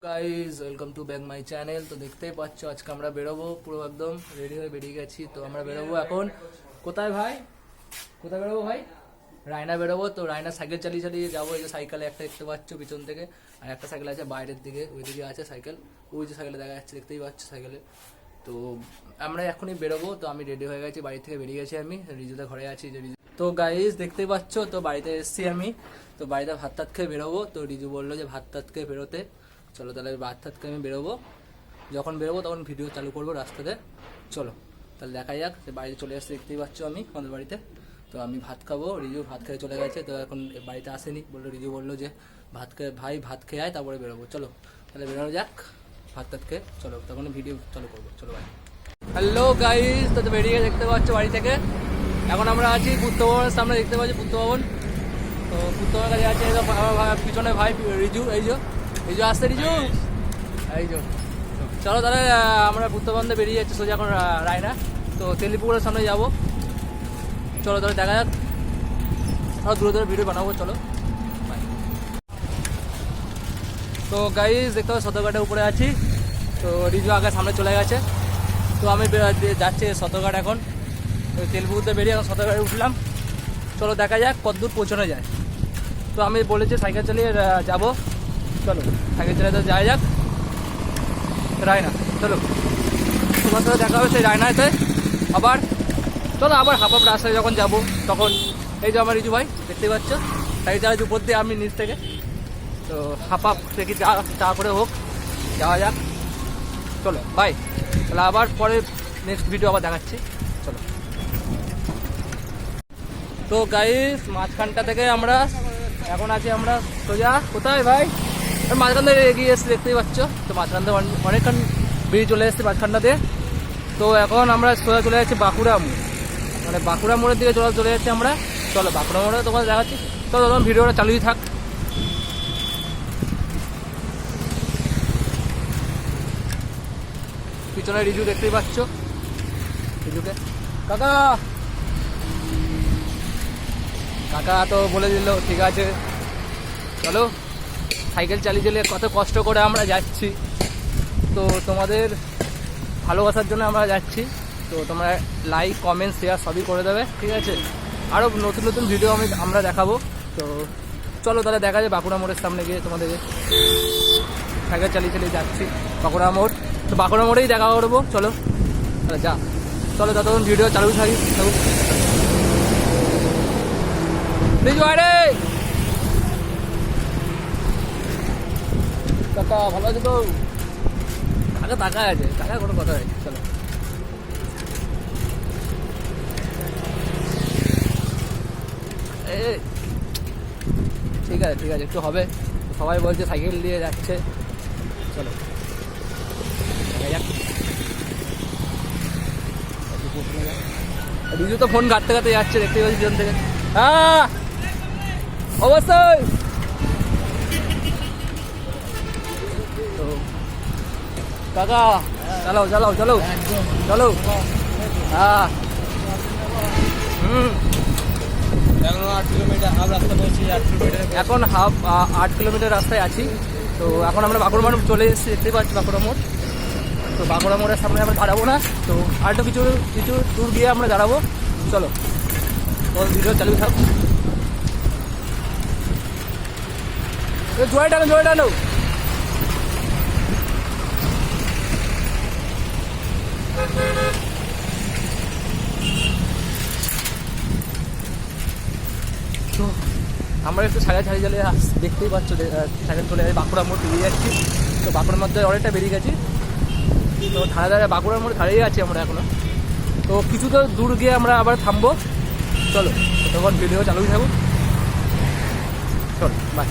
Guys welcome to back my channel. তো দেখতেই পাচ্ছ আজকে আমরা বেরোবো, পুরো একদম রেডি হয়ে বেরিয়ে গেছি। তো আমরা বেরোবো এখন কোথায় ভাই? কোথায় বেরোবো ভাই? রায়না বেরোবো। তো রায়না সাইকেল চালিয়ে চালিয়ে যাবো। এই যে সাইকেলে একটা দেখতে পাচ্ছ পিছন থেকে, আর একটা সাইকেল আছে বাইরের দিকে, ওইদিকে আছে সাইকেল। ওই যে সাইকেলে দেখা যাচ্ছে, দেখতেই পাচ্ছ সাইকেলে। তো আমরা এখনই বেরোবো। তো আমি রেডি হয়ে গেছি, বাড়ি থেকে বেরিয়ে গেছি আমি, রিজুদের ঘরে আছি। যে রিজু, তো গাইজ দেখতেই পাচ্ছ, তো বাড়িতে এসেছি আমি। তো বাড়িতে ভাত টাত খেয়ে বেরোবো। তো রিজু বললো যে ভাত টাত খেয়ে বেরোতে, চলো তাহলে ভাত টাত খেয়ে আমি বেরোবো। যখন বেরোবো তখন ভিডিও চালু করবো রাস্তাতে। চলো তাহলে দেখা যাক। যে বাড়িতে চলে আসতে দেখতেই পাচ্ছ আমি আমাদের বাড়িতে। তো আমি ভাত খাবো, রিজু ভাত খেয়ে চলে গেছে। তো এখন বাড়িতে আসেনি, বললো রিজু বললো যে ভাত খেয়ে ভাই ভাত খেয়ে আয় তারপরে বেরোবো। চলো তাহলে বেরোনো যাক ভাত টাত খেয়ে। চলো তখন ভিডিও চালু করবো। চলো ভাই। হ্যালো গাইজ, তো বেরিয়ে দেখতে পাচ্ছ বাড়ি থেকে। এখন আমরা আছি বুদ্ধ ভবনের সামনে, দেখতে পাচ্ছি বুদ্ধ ভবন। তো বুদ্ধ ভবনের কাছে আছে আমার পিছনে ভাই রিজু, এই যে আসছে রিজু, এই যে। চলো তাহলে আমরা বুদ্ধ ভবনে বেরিয়ে যাচ্ছি সোজা এখন রায়না। তো তেলিপুরের সামনে যাবো। চলো তাহলে দেখা যাক, আরও দূরে দূরে ভিডিও বানাবো। চলো বাই। তো গাইজ দেখতে পাচ্ছি সদরঘাটের উপরে আছি। তো রিজু আগে সামনে চলে গেছে। তো আমি যাচ্ছি সদরঘাট এখন। তো তেলপুরতে বেরিয়ে এখন সদরঘাটে উঠলাম। চলো দেখা যাক কতদূর পৌঁছানো যায়। তো আমি বলেছি সাইকেল চালিয়ে যাব। চলো সাইকেল চালিয়ে তো যাওয়া যাক রায়না। চলো তোমার সাথে দেখা হবে সেই রায়নাতে আবার। চলো আবার হাফ রাস্তায় যখন যাব তখন। এই যে আমার রিজু ভাই দেখতে পাচ্ছ, সাইকেল চালাচ্ছি উপর দিয়ে, আমি নিচ থেকে। তো হাফ থেকে চা করে হোক যাওয়া যাক। চলো বাই। তাহলে আবার পরে নেক্সট ভিডিও আবার দেখাচ্ছি। চলো। তো গাইস মাঝখানটা থেকে আমরা এখন আছি আমরা সোজা কোথায় ভাই? মাঝখান থেকে এগিয়ে এসে দেখতেই পাচ্ছ। তো মাঝখান থেকে অনেকক্ষণ বেরিয়ে চলে এসেছি মাঝখানটা দিয়ে। তো এখন আমরা সোজা চলে যাচ্ছি বাঁকুড়া মোড়, মানে বাঁকুড়া মোড়ের দিকে চলে যাচ্ছি আমরা। চলো বাঁকুড়া মোড়ে তোমার দেখাচ্ছি। চলো তখন ভিডিওটা চালুই থাক। পিছনে রিজু দেখতেই পাচ্ছ, রিজুকে কাকা কাকা তো বলে দিল ঠিক আছে। চলো সাইকেল চালিয়ে চালিয়ে কত কষ্ট করে আমরা যাচ্ছি। তো তোমাদের ভালোবাসার জন্য আমরা যাচ্ছি। তো তোমরা লাইক কমেন্ট শেয়ার সবই করে দেবে, ঠিক আছে? আরও নতুন নতুন ভিডিও আমরা দেখাবো। তো চলো তাহলে দেখা যায় বাঁকুড়া মোড়ের সামনে গিয়ে তোমাদের সাইকেল চালিয়ে চালিয়ে যাচ্ছি বাঁকুড়া মোড়। তো বাঁকুড়া মোড়েই দেখা করবো। চলো তাহলে যা, চলো ততক্ষণ ভিডিও চালু থাকি। রে কাকা ভালো আছে তো? কাকা টাকা আছে, টাকা কোনো কথা নেই। চলো ঠিক আছে ঠিক আছে, একটু হবে। সবাই বলছে সাইকেল দিয়ে যাচ্ছে। চলো রিজু তো ফোন ঘাটতে ঘাটতে যাচ্ছে, দেখতে পাচ্ছি পিছন থেকে। হ্যাঁ অবশ্যই। তো কাকা চালাও চালাও চলো চলো। হ্যাঁ এখন হাফ 8 কিলোমিটার রাস্তায় আছি। তো এখন আমরা বাঁকুড়া মোড় চলে এসেছি, দেখতে পাচ্ছি বাঁকুড়া মোড়। তো বাঁকুড়া মোড়ের সামনে আমরা দাঁড়াবো না, তো আর একটু কিছু দূর গিয়ে আমরা দাঁড়াবো। চলো ভিডিও চালু থাক। জয় টানো জয় টানো। তো আমরা একটু সাইকেল ছাড়িয়ে চালিয়ে দেখতেই পাচ্ছ, সাইকেল চলে বাঁকুড়া মোড় বেরিয়ে যাচ্ছি। তো বাঁকুড়ার মধ্যে অনেকটা বেরিয়ে গেছি। তো ধারে ধারে বাঁকুড়ার মোড়ে দাঁড়িয়ে আছি আমরা এখনো। তো কিছু তো দূর গিয়ে আমরা আবার থামবো। চলো তখন ভিডিও চালুই থাকুক। চলো বাই।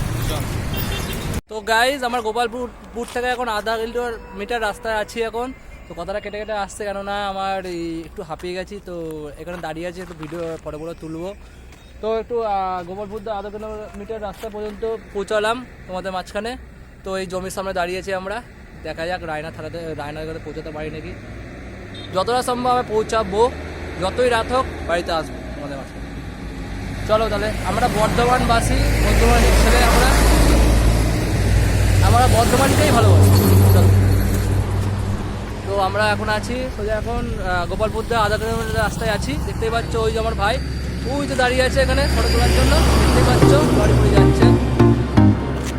তো গাইজ আমার গোপালপুর থেকে এখন আধা কিলোমিটার রাস্তায় আছি এখন। তো কথাটা কেটে কেটে আসছে, কেননা আমার একটু হাঁপিয়ে গেছি। তো এখানে দাঁড়িয়ে আছি, একটু ভিডিও পরে পরে তুলবো। তো একটু গোপালপুর আধা কিলোমিটার রাস্তা পর্যন্ত পৌঁছালাম তোমাদের মাঝখানে। তো এই জমির সামনে দাঁড়িয়েছি আমরা। দেখা যাক রায়নার কাছে পৌঁছাতে পারি নাকি। যতটা সম্ভব আমি পৌঁছাবো, যতই রাত হোক বাড়িতে আসবো তোমাদের মাঝখানে। চলো তাহলে আমরা বর্ধমানবাসী, বর্ধমানের ছেলে আমরা। আমরা বর্ধমানকেই ভালোবাসি। চলো। তো আমরা এখন আছি সোজা এখন গোপালপুর দিয়ে আধা কিলোমিটার রাস্তায় আছি। দেখতেই পাচ্ছ ওই যে আমার ভাই ওই তো দাঁড়িয়ে আছে এখানে ফটো তোলার জন্য, দেখতেই পাচ্ছ গাড়ি পড়ে যাচ্ছে।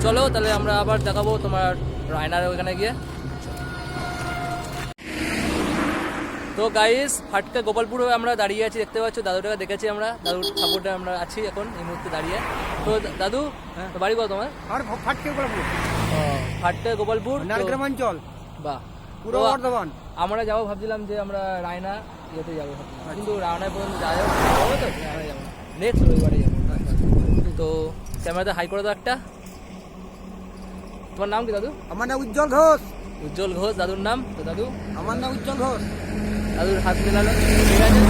চলো তাহলে আমরা আবার দেখাবো তোমার রায়নার ওইখানে গিয়ে। তো গাইস ফাটকা গোপালপুরে আমরা দাঁড়িয়ে আছি, দেখতে পাচ্ছ দাদুটাকে দেখেছি আমরা, দাদুর সাপোর্টে আমরা আছি এখন এই মুহূর্তে দাঁড়িয়ে। তো দাদু তো বাড়ি কত তোমার? ফাটকা গোপালপুর গ্রামাঞ্চল বাহ পুরো বর্ধমান। আমরা যাবো ভাবছিলাম যে আমরা রায়না ইয়েতে যাবো ভাবছিলাম, কিন্তু রায়নায় পর্যন্ত যাওয়া যাবো তো রায়না যাবো নেক্সট রবিবারে যাবো। তো ক্যামেরাতে হাই করে দাও একটা। তোমার নাম কি দাদু? আমার নাম উজ্জ্বল ঘোষ। উজ্জ্বল ঘোষ দাদুর নাম। তো দাদু আমার নাম উজ্জ্বল ঘোষ। দাদুর হাত মেলালো, ঠিক আছে।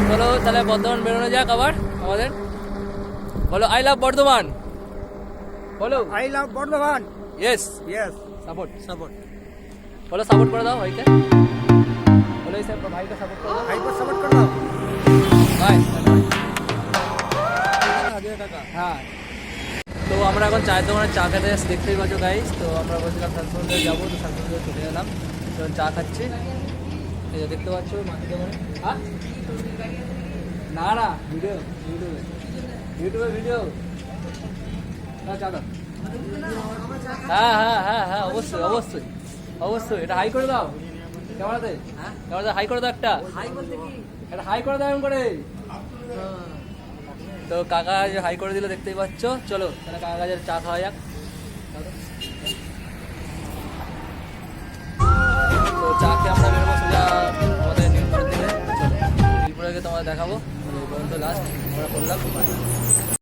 চলো তাহলে বর্ধমান বেরোনো যাক আবার আমাদের। বলো আই লাভ বর্ধমান, বলো I love Bardhaman. Yes yes support, support. বলো সাপোর্ট করে দাও ভাইকে, বলো এই স্যার ভাইকে সাপোর্ট করে দাও। হাইপার সাপোর্ট করে দাও। ভাই আগে টাকা। হ্যাঁ। তো আমরা এখন চায়ের দোকানে চা খেতে এসে দেখতেই পাচ্ছ গাইস। তো আমরা বলছিলাম শান্তিমন্দিরে যাবো, তো শান্তিমন্দিরে ছুটে গেলাম, তো চা খাচ্ছি। এই যে দেখতে পাচ্ছ মাটির দোকানে। হ্যাঁ না না ভিডিও ইউটিউবে ইউটিউবে ভিডিও। চা দাও। হ্যাঁ হ্যাঁ হ্যাঁ হ্যাঁ অবশ্যই অবশ্যই অবশ্যই। এটা হাই করে দাও ক্যামেরাতে, ক্যামেরাতে হাই করে দাও একটা, এটা হাই করে দাও এমন করে। তো কাকা যে হাই করে দিল দেখতেই পাচ্ছ। চলো তাহলে কাকা কাজের চা খাওয়া যাক। তো চা খেয়ে আমরা বেরোবো সোজা আমাদের নীলপুরের দিকে। চলো নীলপুরে গিয়ে তোমাদের দেখাবো। এই পর্যন্ত লাস্ট আমরা করলাম।